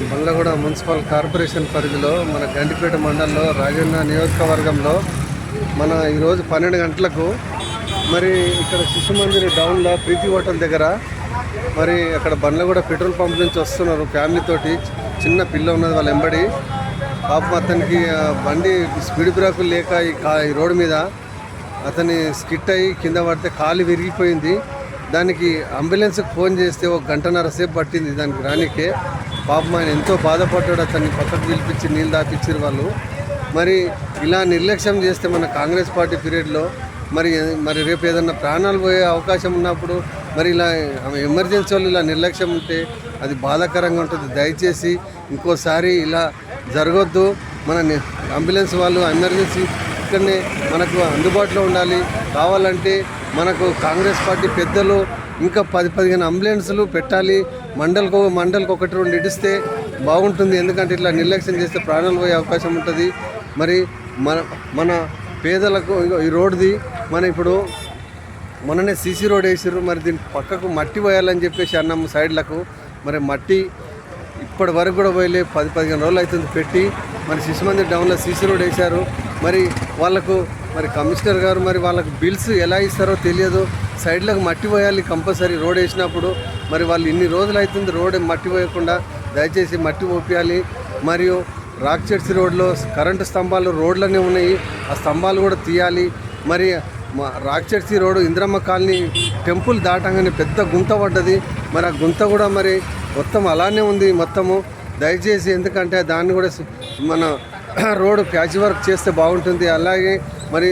Bandlaguda municipal corporation పరిధిలో మన గండిపేట మండలంలో రాజన్న నియోజకవర్గంలో మన ఈరోజు 12 గంటలకు మరి ఇక్కడ శిశు మందిర్ డౌన్లో ప్రీతి హోటల్ దగ్గర మరి అక్కడ బండ్లగూడ పెట్రోల్ పంప్ నుంచి వస్తున్నారు ఫ్యామిలీతోటి. చిన్న పిల్ల ఉన్నది వాళ్ళ వెంబడి. పాపం అతనికి బండి స్పీడ్ బ్రేకులు లేక ఈ రోడ్డు మీద అతని స్కిట్ అయ్యి కింద పడితే కాలు విరిగిపోయింది. దానికి అంబులెన్స్కి ఫోన్ చేస్తే 1 గంటన్నర సేపు పట్టింది దానికి రానికే. పాపం ఆయన ఎంతో బాధపడ్డాడు. అతన్ని పక్కకు పిలిపించి నీళ్ళు దాపించారు వాళ్ళు. మరి ఇలా నిర్లక్ష్యం చేస్తే మన కాంగ్రెస్ పార్టీ పీరియడ్లో మరి రేపు ఏదన్నా ప్రాణాలు పోయే అవకాశం ఉన్నప్పుడు మరి ఇలా ఎమర్జెన్సీ వాళ్ళు ఇలా నిర్లక్ష్యం ఉంటే అది బాధాకరంగా ఉంటుంది. దయచేసి ఇంకోసారి ఇలా జరగొద్దు. మన అంబులెన్స్ వాళ్ళు ఎమర్జెన్సీ ఇక్కడనే మనకు అందుబాటులో ఉండాలి. కావాలంటే మనకు కాంగ్రెస్ పార్టీ పెద్దలు ఇంకా 10-15 అంబులెన్సులు పెట్టాలి. మండలకు 1-2 ఇడిస్తే బాగుంటుంది. ఎందుకంటే ఇట్లా నిర్లక్ష్యం చేస్తే ప్రాణాలు పోయే అవకాశం ఉంటుంది. మరి మన పేదలకు ఈ రోడ్డుది ఇప్పుడు మొన్ననే సీసీ రోడ్ వేసారు. మరి దీని పక్కకు మట్టి పోయాలని చెప్పేసి అన్నాము సైడ్లకు. మరి మట్టి ఇప్పటి వరకు కూడా పోయలే. 10-15 రోజులు అవుతుంది పెట్టి. మరి శిశు మందిర్ డౌన్లో సీసీ రోడ్ వేశారు. మరి వాళ్ళకు కమిషనర్ గారు మరి వాళ్ళకు బిల్స్ ఎలా ఇస్తారో తెలియదు. సైడ్లకు మట్టి పోయాలి కంపల్సరీ రోడ్ వేసినప్పుడు. మరి వాళ్ళు ఇన్ని రోజులు అవుతుంది రోడ్ మట్టి పోయకుండా దయచేసి మట్టి పోపియాలి. మరియు రాక్చెట్స్ రోడ్లో కరెంటు స్తంభాలు రోడ్లనే ఉన్నాయి. ఆ స్తంభాలు కూడా తీయాలి. మరి రాక్చెట్సి రోడ్డు ఇంద్రమ్మ కాలనీ టెంపుల్ దాటంగానే పెద్ద గుంత పడ్డది. మరి ఆ గుంత కూడా మరి మొత్తం అలానే ఉంది మొత్తము. దయచేసి ఎందుకంటే దాన్ని కూడా మన రోడ్డు ప్యాచ్ వర్క్ చేస్తే బాగుంటుంది. అలాగే మరి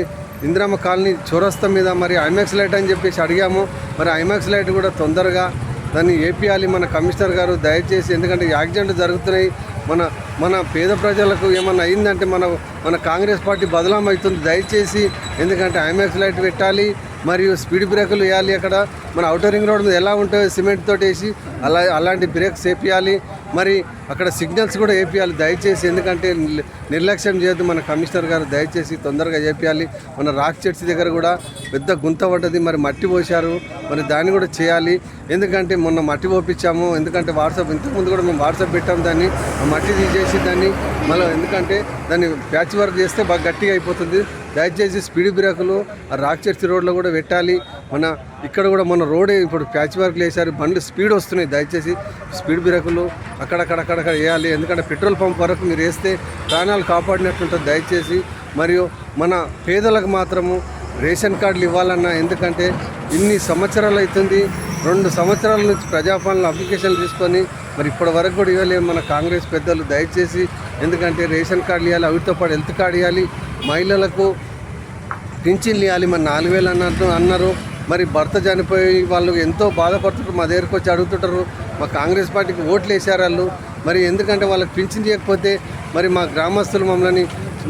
ఇంద్రమ్మ కాలనీ చౌరస్తా మీద మరి ఐమాక్స్ లైట్ అని చెప్పేసి అడిగాము. మరి ఐమాక్స్ లైట్ కూడా తొందరగా దాన్ని ఏపీయాలి మన కమిషనర్ గారు దయచేసి. ఎందుకంటే యాక్సిడెంట్ జరుగుతున్నాయి. మన పేద ప్రజలకు ఏమన్నా అయిందంటే మన కాంగ్రెస్ పార్టీ బదలాం అవుతుంది. దయచేసి ఎందుకంటే ఐమాక్స్ లైట్ పెట్టాలి. మరియు స్పీడ్ బ్రేకులు వేయాలి. అక్కడ మన ఔటర్ రింగ్ రోడ్ మీద ఎలా ఉంటాయో సిమెంట్ తోటి వేసి అలాంటి బ్రేక్స్ వేపియాలి. మరి అక్కడ సిగ్నల్స్ కూడా వేపియాలి దయచేసి. ఎందుకంటే నిర్లక్ష్యం చేయొద్దు మన కమిషనర్ గారు దయచేసి తొందరగా వేపియాలి. మన రాక్ చెట్స్ దగ్గర కూడా పెద్ద గుంత పడ్డది. మరి మట్టి పోసారు. మరి దాన్ని కూడా చేయాలి. ఎందుకంటే మొన్న మట్టి పోపించాము. ఎందుకంటే ఇంతకుముందు కూడా మేము వాట్సాప్ పెట్టాము. దాన్ని మట్టి తీసేసి దాన్ని మళ్ళీ ఎందుకంటే దాన్ని ప్యాచ్ వర్క్ చేస్తే బాగా గట్టిగా అయిపోతుంది. దయచేసి స్పీడ్ బ్రేకులు ఆ రాక్చెట్స్ రోడ్లో కూడా పెట్టాలి. ఇక్కడ కూడా మన రోడే ఇప్పుడు ప్యాచ్ వర్క్లు వేసారు. బండ్లు స్పీడ్ వస్తున్నాయి. దయచేసి స్పీడ్ బ్రేకులు అక్కడక్కడ వేయాలి. ఎందుకంటే పెట్రోల్ పంప్ వరకు మీరు వేస్తే ప్రాణాలు కాపాడినట్టుంటుంది దయచేసి. మరియు మన పేదలకు మాత్రము రేషన్ కార్డులు ఇవ్వాలన్నా. ఎందుకంటే ఇన్ని సంవత్సరాలు అవుతుంది. 2 సంవత్సరాల నుంచి ప్రజాపాలన అప్లికేషన్లు తీసుకొని మరి ఇప్పటి వరకు కూడా ఇవ్వలేము మన కాంగ్రెస్ పెద్దలు దయచేసి. ఎందుకంటే రేషన్ కార్డులు ఇవ్వాలి. అవితో పాటు హెల్త్ కార్డు ఇవ్వాలి. మహిళలకు పింఛన్లు ఇవ్వాలి. మరి 4,000 అన్నారు. మరి భర్త చనిపోయి వాళ్ళు ఎంతో బాధపడుతుంటారు. మా దగ్గరకు వచ్చి అడుగుతుంటారు. మా కాంగ్రెస్ పార్టీకి ఓట్లు వేసారు వాళ్ళు. మరి ఎందుకంటే వాళ్ళకి పింఛన్ చేయకపోతే మరి మా గ్రామస్తులు మమ్మల్ని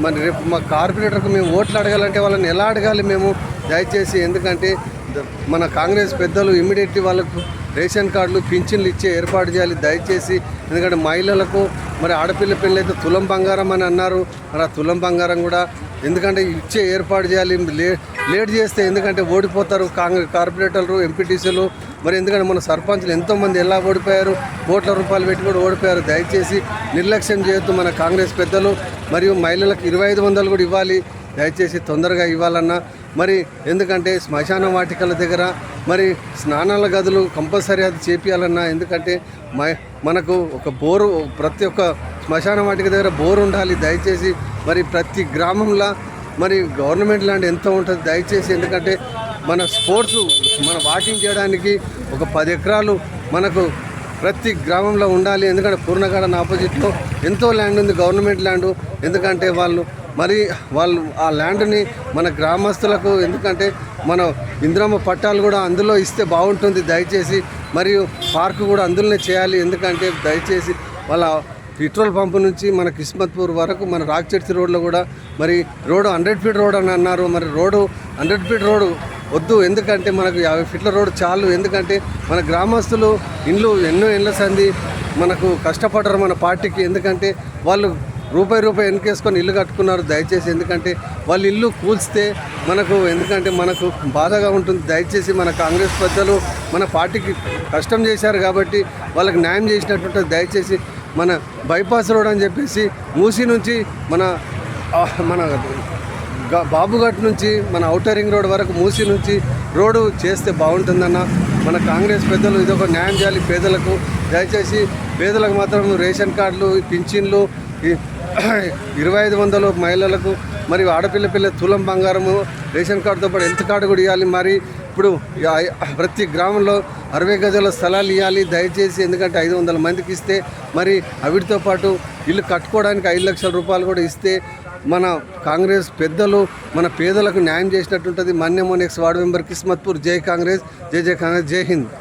మరి రేపు మా కార్పొరేటర్కు మేము ఓట్లు అడగాలంటే వాళ్ళని ఎలా అడగాలి మేము దయచేసి. ఎందుకంటే మన కాంగ్రెస్ పెద్దలు ఇమ్మీడియట్లీ వాళ్ళకు రేషన్ కార్డులు పింఛన్లు ఇచ్చే ఏర్పాటు చేయాలి దయచేసి. ఎందుకంటే మహిళలకు మరి ఆడపిల్ల పెళ్ళైతే తులం బంగారం అని అన్నారు. మరి ఆ తులం బంగారం కూడా ఎందుకంటే ఇచ్చే ఏర్పాటు చేయాలి. లేట్ చేస్తే ఎందుకంటే ఓడిపోతారు కార్పొరేటర్లు ఎంపీటీసీలు. మరి ఎందుకంటే మన సర్పంచ్లు ఎంతోమంది ఎలా ఓడిపోయారు. కోట్ల రూపాయలు పెట్టి కూడా ఓడిపోయారు. దయచేసి నిర్లక్ష్యం చేయొద్దు మన కాంగ్రెస్ పెద్దలు. మరియు మహిళలకు 2,500 కూడా ఇవ్వాలి దయచేసి తొందరగా ఇవ్వాలన్నా. మరి ఎందుకంటే శ్మశాన వాటికల దగ్గర మరి స్నానాల గదులు కంపల్సరీ అది చేపియాలన్నా. ఎందుకంటే మనకు ఒక బోరు ప్రతి ఒక్క శ్మశాన వాటిక దగ్గర బోరు ఉండాలి దయచేసి. మరి ప్రతి గ్రామంలో మరి గవర్నమెంట్ ల్యాండ్ ఎంతో ఉంటుంది దయచేసి. ఎందుకంటే మన స్పోర్ట్స్ మన వాకింగ్ చేయడానికి ఒక 10 ఎకరాలు మనకు ప్రతి గ్రామంలో ఉండాలి. ఎందుకంటే పూర్ణగాడన్ ఆపోజిట్లో ఎంతో ల్యాండ్ ఉంది గవర్నమెంట్ ల్యాండ్. ఎందుకంటే వాళ్ళు ఆ ల్యాండ్ని మన గ్రామస్తులకు ఎందుకంటే మన ఇంద్రమ్మ పట్టాలు కూడా అందులో ఇస్తే బాగుంటుంది దయచేసి. మరియు పార్కు కూడా అందులోనే చేయాలి. ఎందుకంటే దయచేసి వాళ్ళ పెట్రోల్ పంపు నుంచి మన కిస్మత్పూర్ వరకు మన రాక్చెట్స్ రోడ్లో కూడా మరి రోడ్డు 100 ఫీట్ రోడ్ అని అన్నారు. మరి రోడ్డు 100 ఫీట్ రోడ్డు వద్దు. ఎందుకంటే మనకు 50 ఫీట్ల రోడ్డు చాలు. ఎందుకంటే మన గ్రామస్తులు ఎన్నో ఇళ్ళ సంది మనకు కష్టపడ్డారు మన పార్టీకి. ఎందుకంటే వాళ్ళు రూపాయి వెనకేసుకొని ఇల్లు కట్టుకున్నారు. దయచేసి ఎందుకంటే వాళ్ళు ఇల్లు కూల్స్తే మనకు బాధగా ఉంటుంది. దయచేసి మన కాంగ్రెస్ పెద్దలు మన పార్టీకి కష్టం చేశారు కాబట్టి వాళ్ళకి న్యాయం చేసినట్టుంటే దయచేసి మన బైపాస్ రోడ్ అని చెప్పేసి మూసీ నుంచి మన బాబుఘాట్ నుంచి మన ఔటర్ రింగ్ రోడ్ వరకు మూసీ నుంచి రోడ్డు చేస్తే బాగుంటుందన్న. మన కాంగ్రెస్ పెద్దలు ఇదొక న్యాయం చేయాలి పేదలకు. దయచేసి పేదలకు మాత్రం రేషన్ కార్డులు, పింఛన్లు 2500 మహిళలకు, మరియు ఆడపిల్ల తులం బంగారము, రేషన్ కార్డుతో పాటు హెల్త్ కార్డు కూడా ఇవ్వాలి. మరి ఇప్పుడు ప్రతి గ్రామంలో 60 గజాల స్థలాలు ఇవ్వాలి దయచేసి. ఎందుకంటే 500 మందికి ఇస్తే మరి వీటితో పాటు ఇల్లు కట్టుకోవడానికి 5 లక్షల రూపాయలు కూడా ఇస్తే మన కాంగ్రెస్ పెద్దలు మన పేదలకు న్యాయం చేసినట్టుంటుంది. మన్యమోన్ ఎక్స్ వార్డు మెంబర్ కిస్మత్పూర్. జై కాంగ్రెస్, జై కాంగ్రెస్, జై హింద్.